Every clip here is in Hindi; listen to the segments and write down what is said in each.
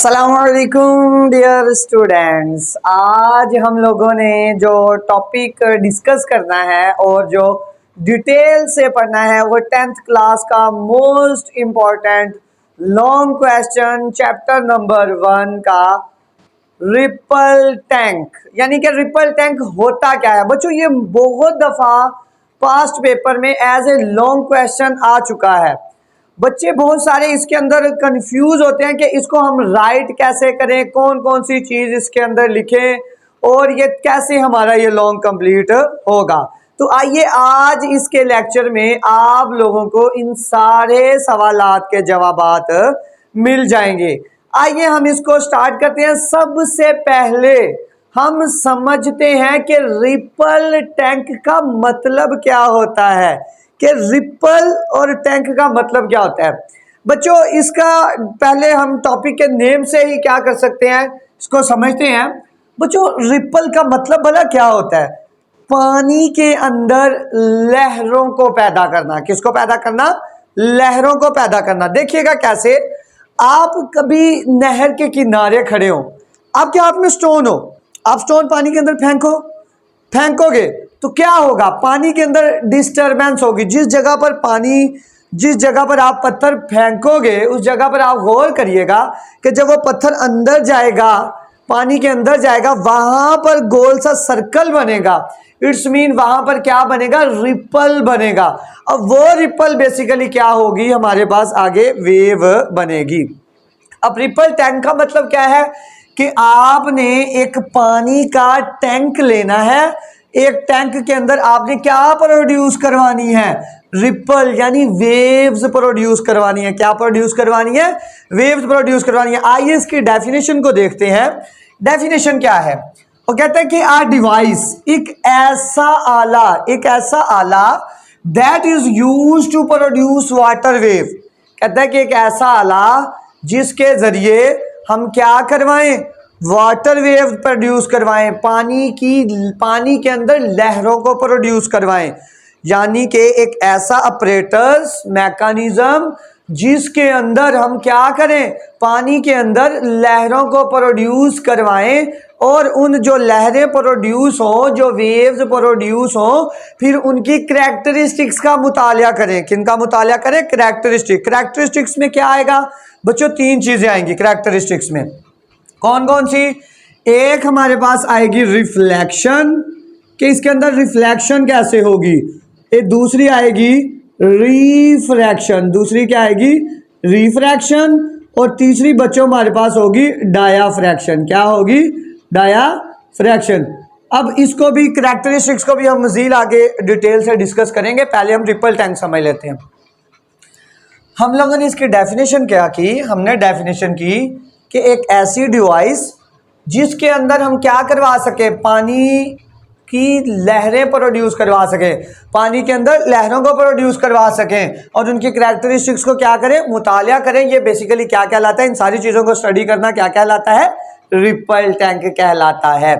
अस्सलामुअलैकुम डियर स्टूडेंट्स। आज हम लोगों ने जो टॉपिक डिस्कस करना है और जो डिटेल से पढ़ना है वो 10th क्लास का most important long question chapter number 1 का रिपल टैंक। यानी कि रिपल टैंक होता क्या है बच्चों, ये बहुत दफ़ा पास्ट पेपर में एज ए लॉन्ग क्वेश्चन आ चुका है। बच्चे बहुत सारे इसके अंदर कंफ्यूज होते हैं कि इसको हम राइट कैसे करें, कौन कौन सी चीज इसके अंदर लिखें और ये कैसे हमारा ये लॉन्ग कंप्लीट होगा। तो आइए आज इसके लेक्चर में आप लोगों को इन सारे सवालात के जवाबात मिल जाएंगे। आइए हम इसको स्टार्ट करते हैं। सबसे पहले हम समझते हैं कि रिपल टैंक का मतलब क्या होता है, कि रिपल और टैंक का मतलब क्या होता है। बच्चों इसका पहले हम टॉपिक के नेम से ही क्या कर सकते हैं, इसको समझते हैं। बच्चों रिपल का मतलब भला क्या होता है? पानी के अंदर लहरों को पैदा करना। किसको पैदा करना? लहरों को पैदा करना। देखिएगा कैसे, आप कभी नहर के किनारे खड़े हो, आपके हाथ में स्टोन हो, आप स्टोन पानी के अंदर फेंकोगे तो क्या होगा? पानी के अंदर डिस्टरबेंस होगी। जिस जगह पर आप पत्थर फेंकोगे उस जगह पर आप गौर करिएगा कि जब वो पत्थर अंदर जाएगा, पानी के अंदर जाएगा, वहां पर गोल सा सर्कल बनेगा। इट्स मीन वहां पर क्या बनेगा? रिपल बनेगा। अब वो रिपल बेसिकली क्या होगी? हमारे पास आगे वेव बनेगी। अब रिपल टैंक का मतलब क्या है कि आपने एक पानी का टैंक लेना है। एक टैंक के अंदर आपने क्या प्रोड्यूस करवानी है? रिपल यानी वेव्स प्रोड्यूस करवानी है। क्या प्रोड्यूस करवानी है? वेव्स प्रोड्यूस करवानी है। आइए इसकी डेफिनेशन को देखते हैं। डेफिनेशन क्या है? वो कहता है कि आ डिवाइस, एक ऐसा आला that is used to produce water wave. कहता है कि एक ऐसा आला जिसके जरिए हम क्या करवाएं? वाटर वेव प्रोड्यूस करवाएं, पानी के अंदर लहरों को प्रोड्यूस करवाएं। यानी कि एक ऐसा ऑपरेटर्स मैकेनिज्म जिसके अंदर हम क्या करें? पानी के अंदर लहरों को प्रोड्यूस करवाएं और उन जो लहरें प्रोड्यूस हो, जो वेव्स प्रोड्यूस हो, फिर उनकी करैक्टरिस्टिक्स का मुतालिया करें। किनका मुतालिया करें? करैक्टरिस्टिक्स में क्या आएगा बच्चों? 3 चीजें आएंगी करैक्टरिस्टिक्स में। कौन कौन सी? एक हमारे पास आएगी रिफ्लेक्शन, कि इसके अंदर रिफ्लेक्शन कैसे होगी। एक दूसरी आएगी रिफ्रैक्शन, दूसरी क्या आएगी? रिफ्रैक्शन। और तीसरी बच्चों हमारे पास होगी डायाफ्रैक्शन। क्या होगी? डायाफ्रैक्शन। अब इसको भी करैक्टरिस्टिक्स को भी हम मजीद आगे डिटेल से डिस्कस करेंगे। पहले हम रिपल टैंक समझ लेते हैं। हम लोगों ने इसकी डेफिनेशन क्या की? हमने डेफिनेशन की कि एक ऐसी डिवाइस जिसके अंदर हम क्या करवा सके? पानी की लहरें प्रोड्यूस करवा सकें, पानी के अंदर लहरों को प्रोड्यूस करवा सकें और उनकी करैक्टरिस्टिक्स को क्या करें? मुतालिया करें। ये बेसिकली क्या कहलाता है? इन सारी चीज़ों को स्टडी करना क्या कहलाता है? रिपल टैंक कहलाता है।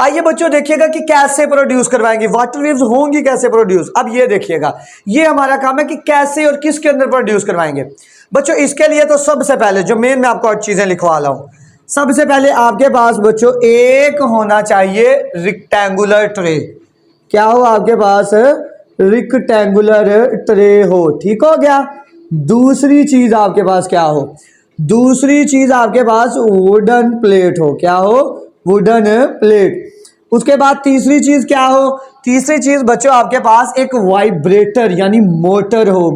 आइए बच्चों देखिएगा कि कैसे प्रोड्यूस करवाएंगे, वाटर वेव्स होंगी कैसे प्रोड्यूस। अब ये देखिएगा, ये हमारा काम है कि कैसे और किसके अंदर प्रोड्यूस करवाएंगे। बच्चों इसके लिए तो सबसे पहले जो मेन मैं आपको और चीजें लिखवा रहा हूं, सबसे पहले आपके पास बच्चों एक होना चाहिए रिक्टेंगुलर ट्रे। क्या हो आपके पास? रिक्टेंगुलर ट्रे हो। ठीक हो गया। दूसरी चीज आपके पास क्या हो? दूसरी चीज आपके पास वुडन प्लेट हो। क्या हो? Wooden plate. उसके बाद तीसरी चीज क्या हो? तीसरी चीज बच्चों आपके पास एक वाइब्रेटर यानी मोटर हो।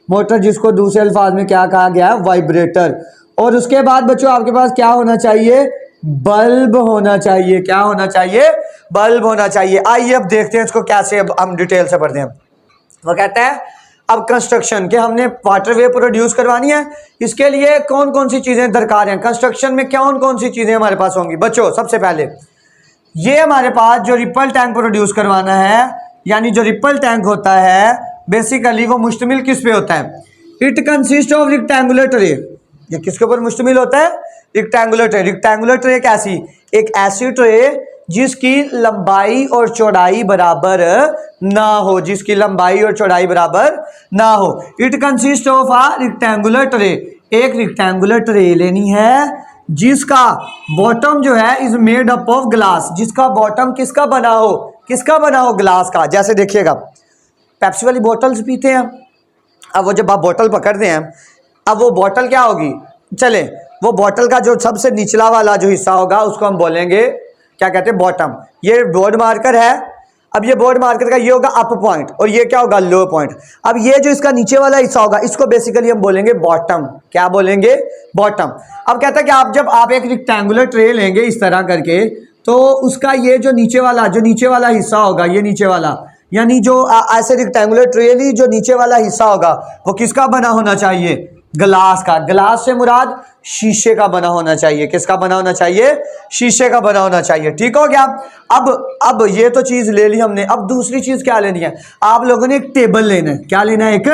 मोटर जिसको दूसरे अल्फाज में क्या कहा गया है? वाइब्रेटर। और उसके बाद बच्चों आपके पास क्या होना चाहिए? बल्ब होना चाहिए। क्या होना चाहिए? बल्ब होना चाहिए। आइए अब देखते हैं इसको कैसे, अब हम डिटेल से पढ़ते हैं। वो कहता है अब कंस्ट्रक्शन के हमने वाटर वेव प्रोड्यूस करवानी है, इसके लिए कौन कौन सी चीजें दरकार हैं? कंस्ट्रक्शन में कौन कौन सी चीजें हमारे पास होंगी बच्चों? सबसे पहले ये हमारे पास जो रिपल टैंक प्रोड्यूस करवाना है, यानी जो रिपल टैंक होता है बेसिकली वो मुश्तमिल किस पे होता है? It consist of rectangular tray. ये किसके ऊपर मुश्तमिल होता है? Rectangular tray. रिक्टेंगुलर ट्रे कैसी? एक ऐसी ट्रे जिसकी लंबाई और चौड़ाई बराबर ना हो, जिसकी लंबाई और चौड़ाई बराबर ना हो। It consist of a rectangular tray. एक रेक्टेंगुलर ट्रे लेनी है जिसका बॉटम जो है is made up of glass, जिसका बॉटम किसका बना हो ग्लास का। जैसे देखिएगा पेप्सी वाली बोतल्स पीते हैं, अब वो जब आप बोतल पकड़ते हैं, अब वो बोतल क्या होगी, चले वो बोतल का जो सबसे निचला वाला जो हिस्सा होगा उसको हम बोलेंगे क्या कहते हैं, बॉटम। ये बोर्ड मार्कर है, अब ये बोर्ड मार्कर का ये होगा अप पॉइंट और ये क्या होगा, लो पॉइंट। अब ये जो इसका नीचे वाला हिस्सा होगा इसको बेसिकली हम बोलेंगे बॉटम। क्या बोलेंगे, बॉटम। अब कहता है कि जब आप एक रेक्टेंगुलर ट्रे लेंगे इस तरह करके, तो उसका ये जो नीचे वाला हिस्सा होगा, ये नीचे वाला, यानी जो ऐसे रेक्टेंगुलर ट्रे ली जो नीचे वाला हिस्सा होगा वो किसका बना होना चाहिए, ग्लास का। ग्लास से मुराद शीशे का बना होना चाहिए। किसका बना होना चाहिए, शीशे का बना होना चाहिए। ठीक हो गया। अब ये तो चीज ले ली हमने। अब दूसरी चीज क्या लेनी है, आप लोगों ने एक टेबल लेना है। क्या लेना है, एक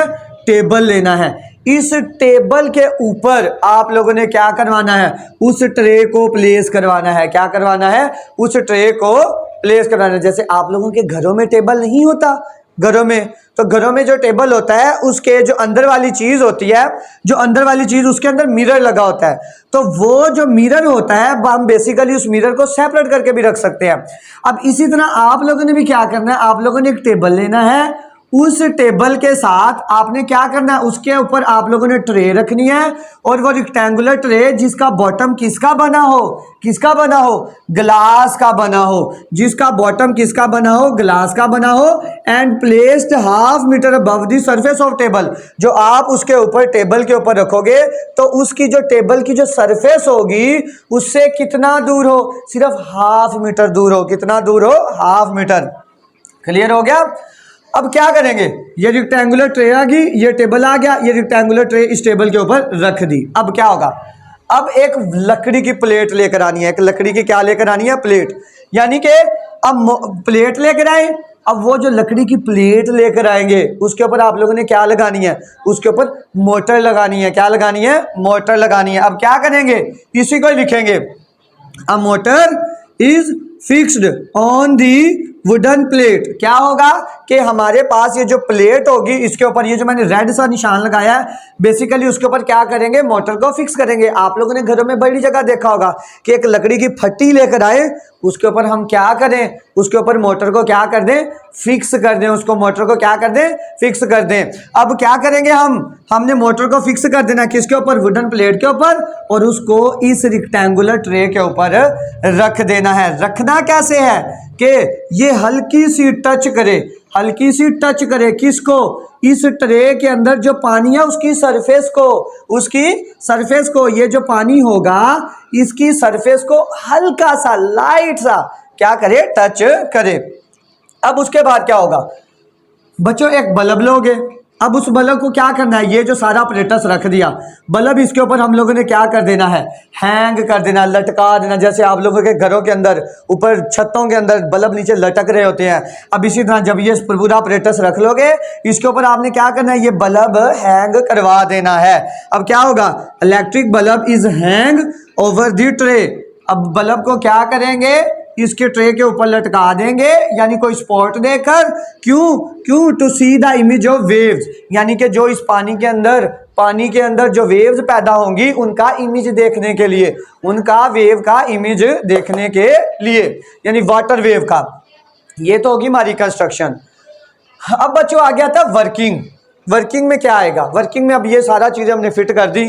टेबल लेना है। इस टेबल के ऊपर आप लोगों ने क्या करवाना है, उस ट्रे को प्लेस करवाना है। क्या करवाना है, उस ट्रे को प्लेस करवाना है। जैसे आप लोगों के घरों में टेबल नहीं होता, घरों में जो टेबल होता है उसके जो अंदर वाली चीज होती है, उसके अंदर मिरर लगा होता है। तो वो जो मिरर होता है हम बेसिकली उस मिरर को सेपरेट करके भी रख सकते हैं। अब इसी तरह आप लोगों ने भी क्या करना है, आप लोगों ने एक टेबल लेना है। उस टेबल के साथ आपने क्या करना है, उसके ऊपर आप लोगों ने ट्रे रखनी है और वो रेक्टेंगुलर ट्रे जिसका बॉटम किसका बना हो, ग्लास का बना हो। जिसका बॉटम किसका बना हो, ग्लास का बना हो। And placed half metre above the surface of table. जो आप उसके ऊपर टेबल के ऊपर रखोगे तो उसकी जो टेबल की जो सरफेस होगी उससे कितना दूर हो, सिर्फ हाफ मीटर दूर हो। कितना दूर हो, हाफ मीटर। क्लियर हो गया। अब क्या करेंगे, ये रेक्टेंगुलर ट्रे आ गई, ये टेबल आ गया, ये रेक्टेंगुलर ट्रे इस टेबल के ऊपर रख दी। अब क्या होगा, अब एक लकड़ी की प्लेट लेकर आनी है। एक लकड़ी की क्या लेकर आनी है, प्लेट। यानी कि अब प्लेट लेकर आए, अब वो जो लकड़ी की प्लेट लेकर आएंगे उसके ऊपर आप लोगों ने क्या लगानी है, उसके ऊपर मोटर लगानी है। क्या लगानी है, मोटर लगानी है। अब क्या करेंगे, इसी को लिखेंगे, a motor is fixed on the wooden plate. क्या होगा कि हमारे पास ये जो प्लेट होगी इसके ऊपर ये जो मैंने रेड सा निशान लगाया है, बेसिकली उसके ऊपर क्या करेंगे, मोटर को फिक्स करेंगे। आप लोगों ने घरों में बड़ी जगह देखा होगा कि एक लकड़ी की फट्टी लेकर आए, उसके ऊपर हम क्या करें, उसके ऊपर मोटर को क्या कर दें, फिक्स कर दें। उसको मोटर को क्या कर दें, फिक्स कर दें। अब क्या करेंगे, हमने मोटर को फिक्स कर देना किसके ऊपर, वुडन प्लेट के ऊपर, और उसको इस रेक्टेंगुलर ट्रे के ऊपर रख देना है। रखना कैसे है कि ये हल्की सी टच करे किसको, इस ट्रे के अंदर जो पानी है उसकी सरफेस को ये जो पानी होगा इसकी सरफेस को हल्का सा लाइट सा क्या करे, टच करे। अब उसके बाद क्या होगा बच्चों, एक बल्ब लोगे। अब उस बल्ब को क्या करना है, ये जो सारा अपरेटस रख दिया, बल्ब इसके ऊपर हम लोगों ने क्या कर देना है, हैंग कर देना, लटका देना। जैसे आप लोगों के घरों के अंदर ऊपर छतों के अंदर बल्ब नीचे लटक रहे होते हैं। अब इसी तरह जब ये पूरा अपरेटस रख लोगे इसके ऊपर आपने क्या करना है, ये बल्ब हैंग करवा देना है। अब क्या होगा, electric bulb is hang over the tray. अब बल्ब को क्या करेंगे, इसके ट्रे के ऊपर लटका देंगे, यानी कोई स्पॉट देकर। क्यों to see the image of waves, यानी कि जो इस पानी के अंदर जो वेव्स पैदा होंगी उनका इमेज देखने के लिए, उनका वेव का इमेज देखने के लिए, यानी वाटर वेव का। ये तो होगी हमारी कंस्ट्रक्शन। अब बच्चों आ गया था वर्किंग में क्या आएगा, वर्किंग में अब ये सारा चीजें हमने फिट कर दी।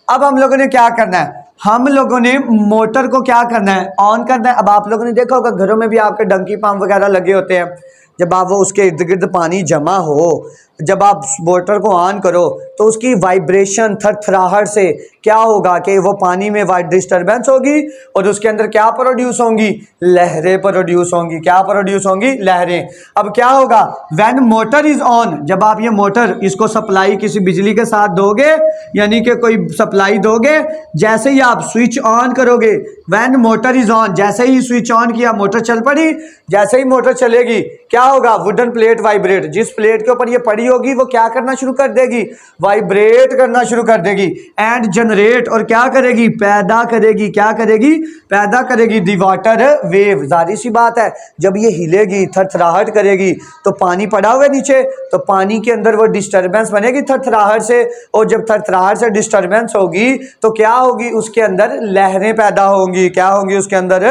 अब हम लोगों ने क्या करना है, हम लोगों ने मोटर को क्या करना है, ऑन करना है। अब आप लोगों ने देखा होगा घरों में भी आपके डंकी पंप वगैरह लगे होते हैं। जब आप वो उसके इर्द गिर्द पानी जमा हो, जब आप मोटर को ऑन करो तो उसकी वाइब्रेशन थरथराहट से क्या होगा कि वो पानी में डिस्टर्बेंस होगी और उसके अंदर क्या प्रोड्यूस होंगी, लहरें प्रोड्यूस होंगी। क्या प्रोड्यूस होंगी, लहरें। अब क्या होगा, व्हेन मोटर इज ऑन, जब आप ये मोटर इसको सप्लाई किसी बिजली के साथ दोगे, यानी कि कोई सप्लाई दोगे, जैसे ही आप स्विच ऑन करोगे व्हेन मोटर इज ऑन, जैसे ही स्विच ऑन किया मोटर चल पड़ी, जैसे ही मोटर चलेगी क्या होगा, वुडन प्लेट वाइब्रेट, जिस प्लेट के ऊपर ये पड़ी होगी वो क्या करना शुरू कर देगी, वाइब्रेट करना शुरू कर देगी, एंड जनरेट, और क्या करेगी, पैदा करेगी, क्या करेगी, पैदा करेगी दी वाटर वेव। जाहिर सी बात है जब ये हिलेगी, थरथराहट करेगी, तो पानी पड़ा हुआ है नीचे, तो पानी के अंदर वो डिस्टर्बेंस बनेगी थरथराहट से, और जब थरथराहट से डिस्टर्बेंस होगी तो क्या होगी, उसके अंदर लहरें पैदा होंगी, क्या होंगी, उसके अंदर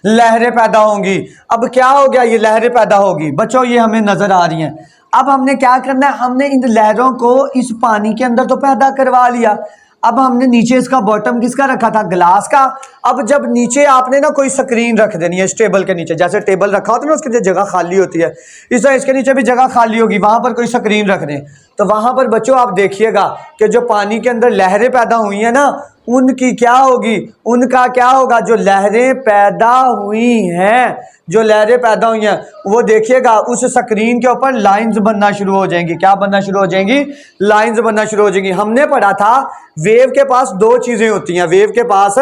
लहरें पैदा होंगी। अब क्या हो गया, ये लहरें पैदा होगी बच्चों, ये हमें नजर आ रही हैं। अब हमने क्या करना है, हमने इन लहरों को इस पानी के अंदर तो पैदा करवा लिया, अब हमने नीचे इसका बॉटम किसका रखा था, ग्लास का। अब जब नीचे आपने ना कोई स्क्रीन रख देनी है इस टेबल के नीचे, जैसे टेबल रखा होता है ना उसके नीचे जगह खाली होती है, इस तरह इसके नीचे भी जगह खाली होगी, वहां पर कोई स्क्रीन रख दें, तो वहां पर बच्चों आप देखिएगा कि जो पानी के अंदर लहरें पैदा हुई हैं ना, उनकी क्या होगी, उनका क्या होगा, जो लहरें पैदा हुई हैं, जो लहरें पैदा हुई हैं वो देखिएगा उस स्क्रीन के ऊपर लाइंस बनना शुरू हो जाएंगी। क्या बनना शुरू हो जाएंगी, लाइंस बनना शुरू हो जाएंगी। हमने पढ़ा था वेव के पास दो चीजें होती हैं, वेव के पास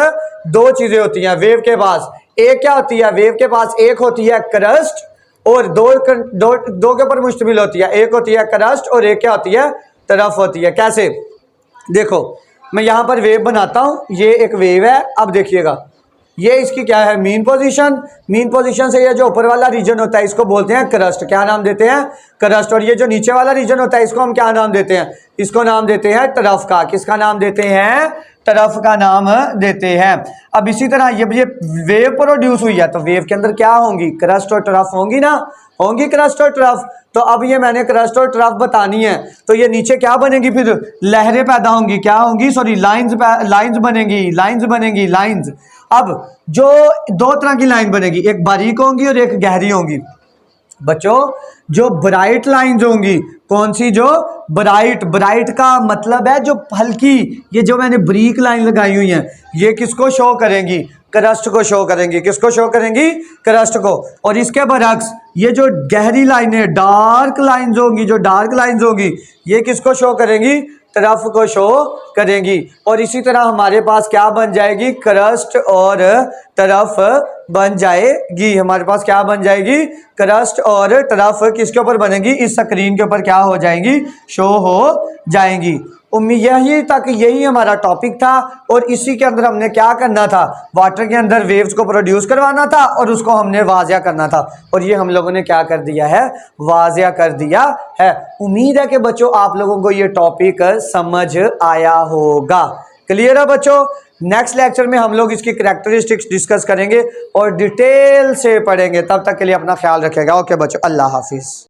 दो चीजें होती हैं, वेव के पास एक क्या होती है, वेव के पास एक होती है क्रस्ट, और दो के ऊपर मुश्तमिल होती है, एक होती है क्रस्ट और एक क्या होती है, तरफ होती है। कैसे, देखो मैं यहां पर वेव बनाता हूं, ये एक वेव है, अब देखिएगा ये इसकी क्या है, मीन पोजीशन, मीन पोजीशन से ये जो ऊपर वाला रीजन होता है इसको बोलते हैं क्रस्ट, क्या नाम देते हैं, क्रस्ट, और ये जो नीचे वाला रीजन होता है इसको हम क्या नाम देते हैं, इसको नाम देते हैं तरफ का, किसका नाम देते हैं, तरफ का नाम देते हैं। अब इसी तरह ये वेव प्रोड्यूस हुई है, तो वेव के अंदर क्या होंगी, क्रस्ट और तरफ होंगी ना, होंगी क्रस्ट और तरफ। तो अब ये मैंने क्रस्ट और तरफ बतानी है, तो ये नीचे क्या बनेगी, फिर लहरें पैदा होंगी, क्या होंगी, सॉरी लाइंस बनेंगी, लाइंस बनेंगी, लाइंस। अब जो दो तरह की लाइन बनेगी, एक बारीक होंगी और एक गहरी होंगी। बच्चों जो ब्राइट लाइंस होंगी, कौन सी, जो ब्राइट, ब्राइट का मतलब है जो हल्की, ये जो मैंने ब्रीक लाइन लगाई हुई है ये किसको शो करेंगी, क्रस्ट को शो करेंगी, किसको शो करेंगी, क्रस्ट को। और इसके बरक्स ये जो गहरी लाइनें, डार्क लाइंस होंगी, जो डार्क लाइंस होंगी ये किसको शो करेंगी, तरफ को शो करेंगी। और इसी तरह हमारे पास क्या बन जाएगी, क्रस्ट और तरफ बन जाएगी, हमारे पास क्या बन जाएगी, क्रस्ट और तरफ किसके ऊपर बनेगी, इस स्क्रीन के ऊपर क्या हो जाएंगी, शो हो जाएंगी। उम्मीद यही तक यही हमारा टॉपिक था, और इसी के अंदर हमने क्या करना था, वाटर के अंदर वेव्स को प्रोड्यूस करवाना था और उसको हमने वाज़िया करना था, और ये हम लोगों ने क्या कर दिया है, वाज़िया कर दिया है। उम्मीद है कि बच्चों आप लोगों को ये टॉपिक समझ आया होगा। क्लियर है बच्चों, नेक्स्ट लेक्चर में हम लोग इसकी करैक्टरिस्टिक्स डिस्कस करेंगे और डिटेल से पढ़ेंगे। तब तक के लिए अपना ख्याल रखिएगा। ओके बच्चों, अल्लाह हाफिज़।